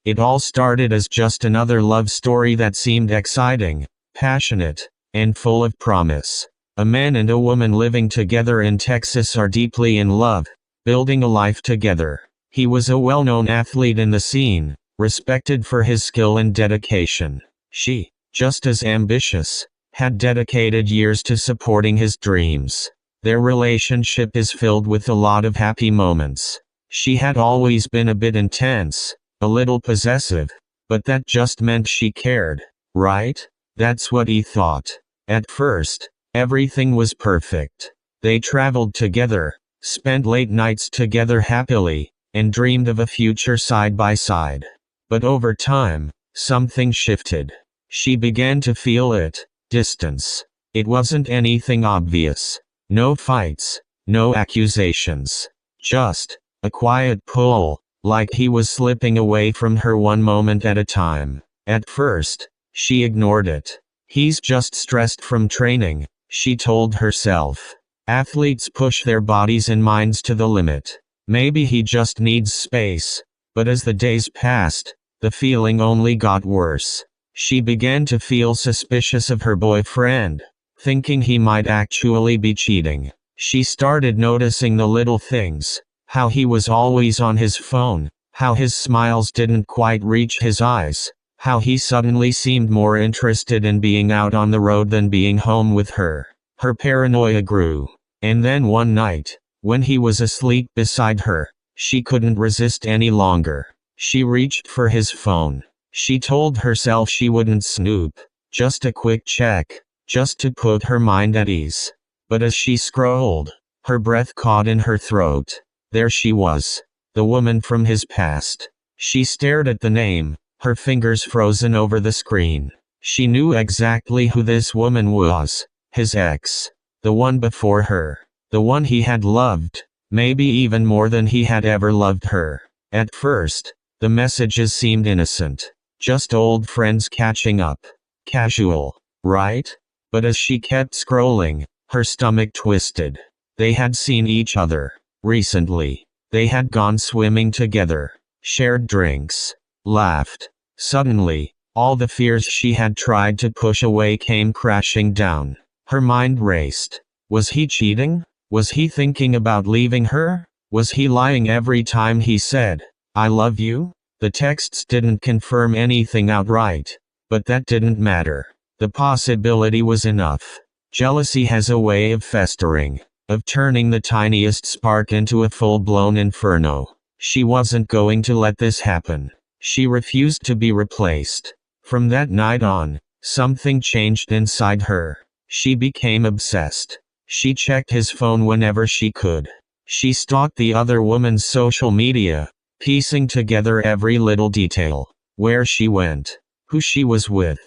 It all started as just another love story that seemed exciting, passionate, and full of promise. A man and a woman living together in Texas are deeply in love, building a life together. He was a well-known athlete in the scene, respected for his skill and dedication. She, just as ambitious, had dedicated years to supporting his dreams. Their relationship is filled with a lot of happy moments. She had always been a bit intense, a little possessive, but that just meant she cared, right? That's what he thought. At first, everything was perfect. They traveled together, spent late nights together happily, and dreamed of a future side by side. But over time, something shifted. She began to feel it. Distance. It wasn't anything obvious. No fights, no accusations. Just a quiet pull, like he was slipping away from her one moment at a time. At first, she ignored it. He's just stressed from training, she told herself. Athletes push their bodies and minds to the limit. Maybe he just needs space. But as the days passed, the feeling only got worse. She began to feel suspicious of her boyfriend, thinking he might actually be cheating. She started noticing the little things, how he was always on his phone, how his smiles didn't quite reach his eyes, how he suddenly seemed more interested in being out on the road than being home with her. Her paranoia grew. And then one night, when he was asleep beside her, she couldn't resist any longer. She reached for his phone. She told herself she wouldn't snoop, just a quick check, just to put her mind at ease. But as she scrolled, her breath caught in her throat. There she was, the woman from his past. She stared at the name, her fingers frozen over the screen. She knew exactly who this woman was, his ex, the one before her, the one he had loved, maybe even more than he had ever loved her. At first, the messages seemed innocent. Just old friends catching up. Casual, right? But as she kept scrolling, her stomach twisted. They had seen each other. Recently. They had gone swimming together. Shared drinks. Laughed. Suddenly, all the fears she had tried to push away came crashing down. Her mind raced. Was he cheating? Was he thinking about leaving her? Was he lying every time he said, "I love you"? The texts didn't confirm anything outright, but that didn't matter. The possibility was enough. Jealousy has a way of festering, of turning the tiniest spark into a full-blown inferno. She wasn't going to let this happen. She refused to be replaced. From that night on, something changed inside her. She became obsessed. She checked his phone whenever she could. She stalked the other woman's social media, piecing together every little detail. Where she went, who she was with,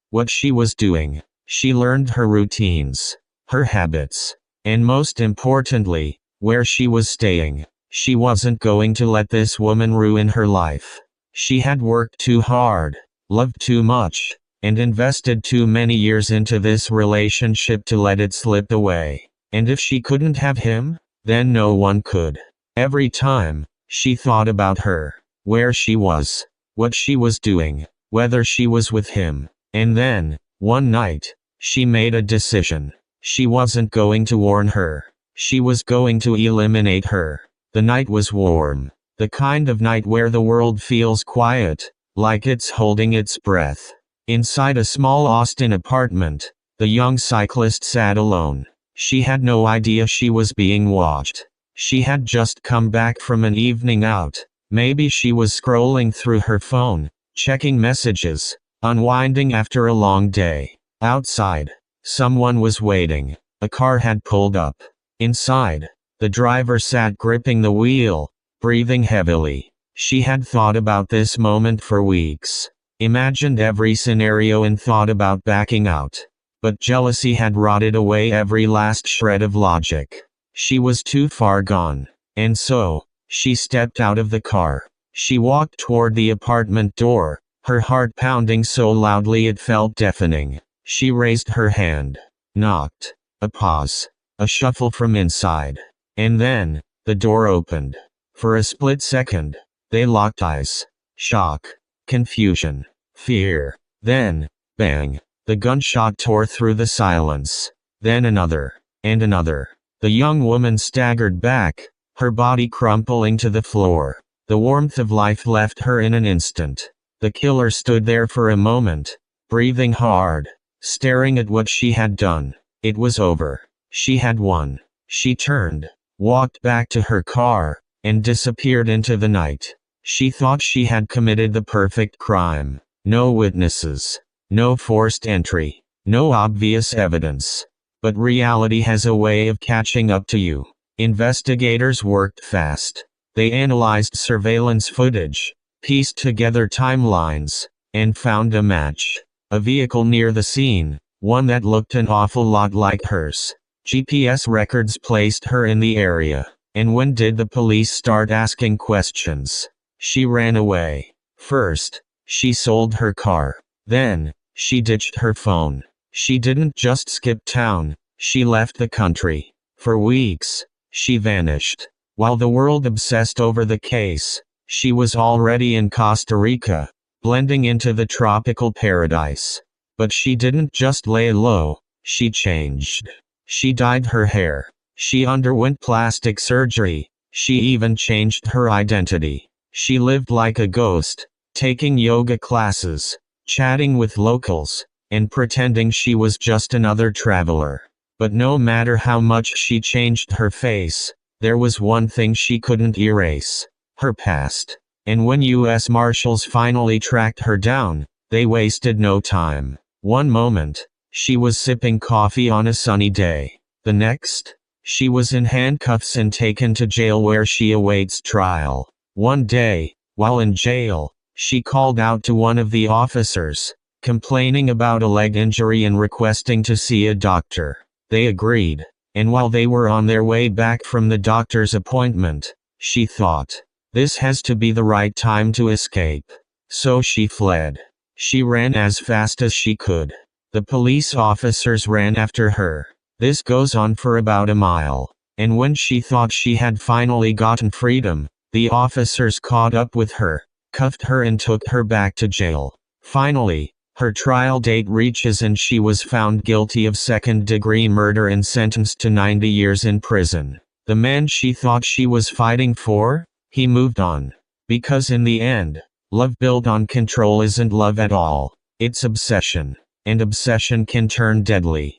what she was doing. She learned her routines, her habits, and most importantly, where she was staying. She wasn't going to let this woman ruin her life. She had worked too hard, loved too much, and invested too many years into this relationship to let it slip away. And if she couldn't have him, then no one could. Every time she thought about her, where she was, what she was doing, whether she was with him. And then, one night, she made a decision. She wasn't going to warn her. She was going to eliminate her. The night was warm. The kind of night where the world feels quiet, like it's holding its breath. Inside a small Austin apartment, the young cyclist sat alone. She had no idea she was being watched. She had just come back from an evening out. Maybe she was scrolling through her phone, checking messages, unwinding after a long day. Outside, someone was waiting. A car had pulled up. Inside, the driver sat gripping the wheel, breathing heavily. She had thought about this moment for weeks. Imagined every scenario and thought about backing out. But jealousy had rotted away every last shred of logic. She was too far gone. And so, she stepped out of the car. She walked toward the apartment door, her heart pounding so loudly it felt deafening. She raised her hand. Knocked. A pause. A shuffle from inside. And then, the door opened. For a split second, they locked eyes. Shock. confusion, fear. Then, bang, the gunshot tore through the silence. Then another, and another. The young woman staggered back, her body crumpling to the floor. The warmth of life left her in an instant. The killer stood there for a moment, breathing hard, staring at what she had done. It was over. She had won. She turned, walked back to her car, and disappeared into the night. She thought she had committed the perfect crime. No witnesses. No forced entry. No obvious evidence. But reality has a way of catching up to you. Investigators worked fast. They analyzed surveillance footage, pieced together timelines, and found a match. A vehicle near the scene, one that looked an awful lot like hers. GPS records placed her in the area. And when did the police start asking questions? She ran away. First, she sold her car. Then, she ditched her phone. She didn't just skip town, she left the country. For weeks, she vanished. While the world obsessed over the case, she was already in Costa Rica, blending into the tropical paradise. But she didn't just lay low, she changed. She dyed her hair. She underwent plastic surgery. She even changed her identity. She lived like a ghost, taking yoga classes, chatting with locals, and pretending she was just another traveler. But no matter how much she changed her face, there was one thing she couldn't erase: her past. And when U.S. Marshals finally tracked her down, they wasted no time. One moment, she was sipping coffee on a sunny day. The next, she was in handcuffs and taken to jail where she awaits trial. One day, while in jail, she called out to one of the officers, complaining about a leg injury and requesting to see a doctor. They agreed, and while they were on their way back from the doctor's appointment, she thought, "This has to be the right time to escape." So she fled. She ran as fast as she could. The police officers ran after her. This goes on for about a mile. And when she thought she had finally gotten freedom, the officers caught up with her, cuffed her and took her back to jail. Finally, her trial date reaches and she was found guilty of second-degree murder and sentenced to 90 years in prison. The man she thought she was fighting for? He moved on. Because in the end, love built on control isn't love at all. It's obsession. And obsession can turn deadly.